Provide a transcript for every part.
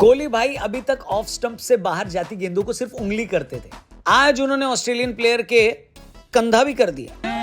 कोहली भाई अभी तक ऑफ स्टंप से बाहर जाती गेंदों को सिर्फ उंगली करते थे। आज उन्होंने ऑस्ट्रेलियन प्लेयर के कंधा भी कर दिया।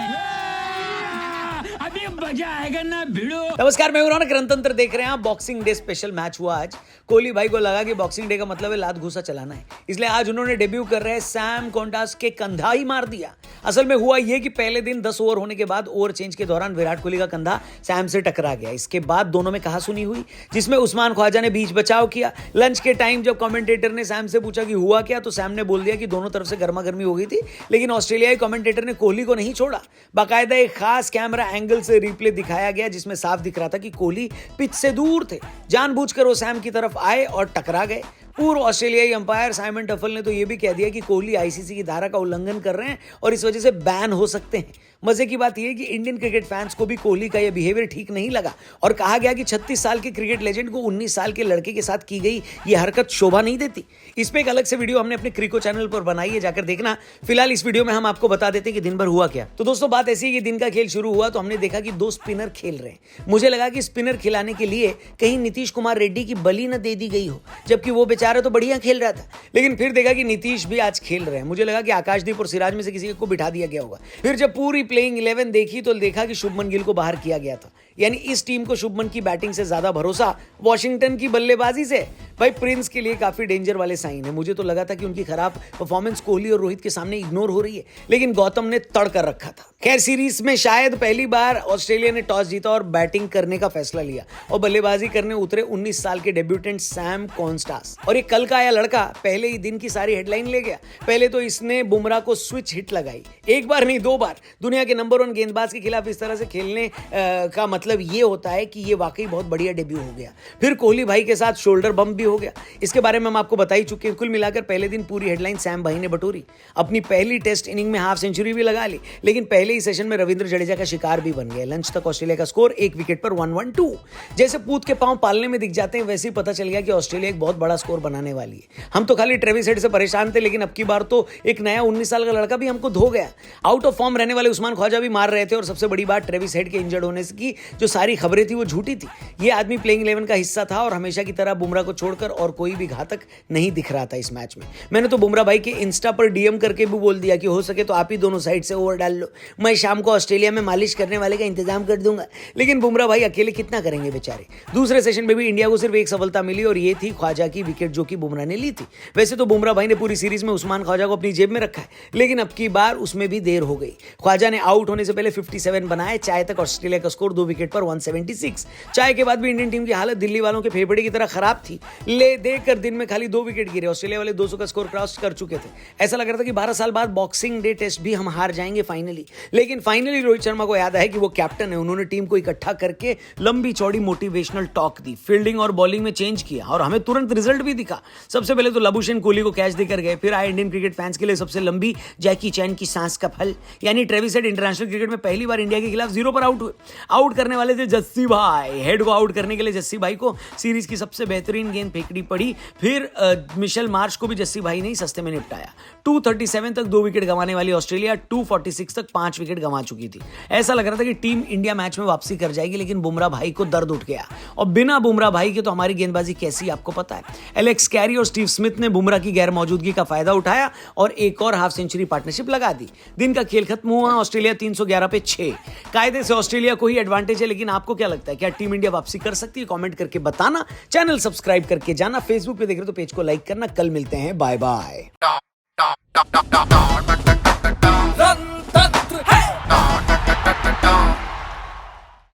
अभी मजा आएगा ना भिड़ो। नमस्कार, मैं रौनक, रणतंत्र देख रहे हैं आप। बॉक्सिंग डे स्पेशल मैच हुआ आज। कोहली भाई को लगा कि बॉक्सिंग डे का मतलब है लात घूसा चलाना है, इसलिए आज उन्होंने डेब्यू कर रहे सैम कॉन्टास के कंधा ही मार दिया। असल में हुआ यह कि पहले दिन 10 ओवर होने के बाद ओवर चेंज के दौरान विराट कोहली का कंधा सैम से टकरा गया। इसके बाद दोनों में कहासुनी हुई, जिसमें उस्मान ख्वाजा ने बीच बचाव किया। लंच के टाइम जब कमेंटेटर ने सैम से पूछा कि हुआ क्या, तो सैम ने बोल दिया कि दोनों तरफ से गर्मा गर्मी हो गई थी, लेकिन ऑस्ट्रेलियाई कमेंटेटर ने कोहली को नहीं छोड़ा। बाकायदा एक खास कैमरा एंगल से रिप्ले दिखाया गया, जिसमें साफ दिख रहा था कि कोहली पिच से दूर थे। जानबूझकर वो सैम की तरफ आए और टकरा गए। पूर्व ऑस्ट्रेलियाई अंपायर साइमन टफल ने तो यह भी कह दिया कि कोहली आईसीसी की धारा का उल्लंघन कर रहे हैं और इस वजह से बैन हो सकते हैं। मजे की बात यह है कि इंडियन क्रिकेट फैंस को भी कोहली का यह बिहेवियर ठीक नहीं लगा और कहा गया कि 36 साल के क्रिकेट लेजेंड को 19 साल के लड़के के साथ की गई यह हरकत शोभा नहीं देती। इस पे एक अलग से वीडियो हमने अपने क्रिको चैनल पर बनाई है, जाकर देखना। फिलहाल इस वीडियो में हम आपको बता देते हैं कि दिन भर हुआ क्या। तो दोस्तों, बात ऐसी है कि दिन का खेल शुरू हुआ तो हमने देखा कि 2 स्पिनर खेल रहे हैं। मुझे लगा कि स्पिनर खिलाने के लिए कहीं नीतीश कुमार रेड्डी की बलि न दे दी गई हो, जबकि वो बेचारा तो बढ़िया खेल रहा था। लेकिन फिर देखा कि नीतीश भी आज खेल रहे हैं। मुझे लगा कि आकाशदीप और सिराज में से किसी को बिठा दिया गया होगा। फिर जब पूरी प्लेइंग 11 देखी तो देखा कि शुभमन गिल को बाहर किया गया था। यानी इस टीम को शुभमन की बैटिंग से ज्यादा भरोसा वॉशिंगटन की बल्लेबाजी से। भाई, प्रिंस के लिए काफी डेंजर वाले साइन है। मुझे तो लगा था कि उनकी खराब परफॉर्मेंस कोहली और रोहित के सामने इग्नोर हो रही है, लेकिन गौतम ने तड़ कर रखा था। खैर, सीरीज में शायद पहली बार ऑस्ट्रेलिया ने टॉस जीता और बैटिंग करने का फैसला लिया और बल्लेबाजी करने उतरे 19 साल के डेब्यूटेंट सैम कॉन्स्टास। और ये कल का आया लड़का पहले ही दिन की सारी हेडलाइन ले गया। पहले तो इसने बुमराह को स्विच हिट लगाई, एक बार नहीं 2 बार। दुनिया के नंबर 1 गेंदबाज के खिलाफ इस तरह से खेलने का मतलब ये होता है कि ये वाकई बहुत बढ़िया डेब्यू हो गया। फिर कोहली भाई के साथ शोल्डर बम्प भी हो गया। इसके बारे में हम आपको बता ही चुके हैं। कुल मिलाकर पहले दिन पूरी हेडलाइन सैम भाई ने बटोरी। अपनी पहली टेस्ट इनिंग में हाफ सेंचुरी भी लगा ली, लेकिन पहले ही सेशन में रविंद्र जडेजा का शिकार भी बन गया। लंच तक ऑस्ट्रेलिया का स्कोर 1 विकेट पर 1-1-2। जैसे पूत के पांव पालने में दिख जाते हैं, वैसे ही पता चल गया कि ऑस्ट्रेलिया एक बहुत बड़ा स्कोर बनाने वाली है। हम तो खाली ट्रेविस हेड से परेशान थे, लेकिन अब की बार तो एक नया 19 साल का लड़का भी हमको धो गया। आउट ऑफ फॉर्म रहने वाले उस्मान ख्वाजा भी मार रहे थे और सबसे बड़ी बात, ट्रेविस हेड के इंजर्ड होने की जो सारी खबरें थी वो झूठी थी। ये आदमी प्लेइंग 11 का हिस्सा था और हमेशा की तरह बुमराह को छोड़कर और कोई भी घातक नहीं दिख रहा था इस मैच में। मैंने तो बुमराह भाई के इंस्टा पर डीएम करके भी बोल दिया कि हो सके तो आप ही दोनों साइड से ओवर डाल लो, मैं शाम को ऑस्ट्रेलिया में मालिश करने वाले का इंतजाम कर दूंगा। लेकिन बुमराह भाई अकेले कितना करेंगे बेचारे। दूसरे सेशन में भी इंडिया को सिर्फ एक सफलता मिली और ये थी ख्वाजा की विकेट, जो कि बुमराह ने ली थी। वैसे तो बुमराह भाई ने पूरी सीरीज में उस्मान ख्वाजा को अपनी जेब में रखा है, लेकिन अब की बार उसमें भी देर हो गई। ख्वाजा ने आउट होने से पहले 57 बनाए। चाय तक ऑस्ट्रेलिया का स्कोर 2 विकेट पर 176। चाय के बाद भी इंडियन टीम की हालत दिल्ली वालों के फेफड़े की तरह खराब थी। ले देकर दिन में खाली 2 विकेट गिरे। ऑस्ट्रेलिया वाले 200 का स्कोर क्रॉस कर चुके थे। ऐसा लग रहा था कि 12 साल बाद बॉक्सिंग डे टेस्ट भी हम हार जाएंगे फाइनली। लेकिन फाइनली रोहित शर्मा को याद है कि वो कैप्टन है। उन्होंने टीम को इकट्ठा करके लंबी चौड़ी मोटिवेशनल टॉक दी, फील्डिंग और बॉलिंग में चेंज किया और हमें तुरंत रिजल्ट भी दिखा। सबसे पहले तो लबुशेन कोहली को कैच देकर गए, फिर आए इंडियन क्रिकेट फैंस के लिए सबसे लंबी जैकी चैन की सांस का फल, यानी ट्रेविस हेड इंटरनेशनल क्रिकेट में पहली बार इंडिया के खिलाफ 0 पर आउट हुए। आउट करने वाले थे जस्सी भाई। हेड को आउट करने के लिए जस्सी भाई को सीरीज की सबसे बेहतरीन गेंद फेंकनी पड़ी। फिर मिशेल मार्श को भी जस्सी भाई ने सस्ते में निपटाया। 237 तक 2 विकेट गंवाने वाली ऑस्ट्रेलिया 246 तक 5 विकेट गंवा चुकी थी। ऐसा लग रहा था कि टीम इंडिया मैच में वापसी कर जाएगी, लेकिन बुमराह भाई को दर्द उठ गया। और बिना बुमराह भाई के तो हमारी गेंदबाजी कैसी आपको पता है। एलेक्स कैरी और स्टीव स्मिथ ने बुमराह की गैर मौजूदगी का फायदा उठाया और एक और हाफ सेंचुरी पार्टनरशिप लगा दी। दिन का खेल खत्म हुआ ऑस्ट्रेलिया 311 पे 6। कायदे से ऑस्ट्रेलिया को ही एडवांटेज है, लेकिन आपको क्या लगता है, क्या टीम इंडिया वापसी कर सकती है? कमेंट करके बताना। चैनल सब्सक्राइब करके जाना। फेसबुक पे देख रहे हो तो पेज को लाइक करना। कल मिलते हैं, बाय बाय।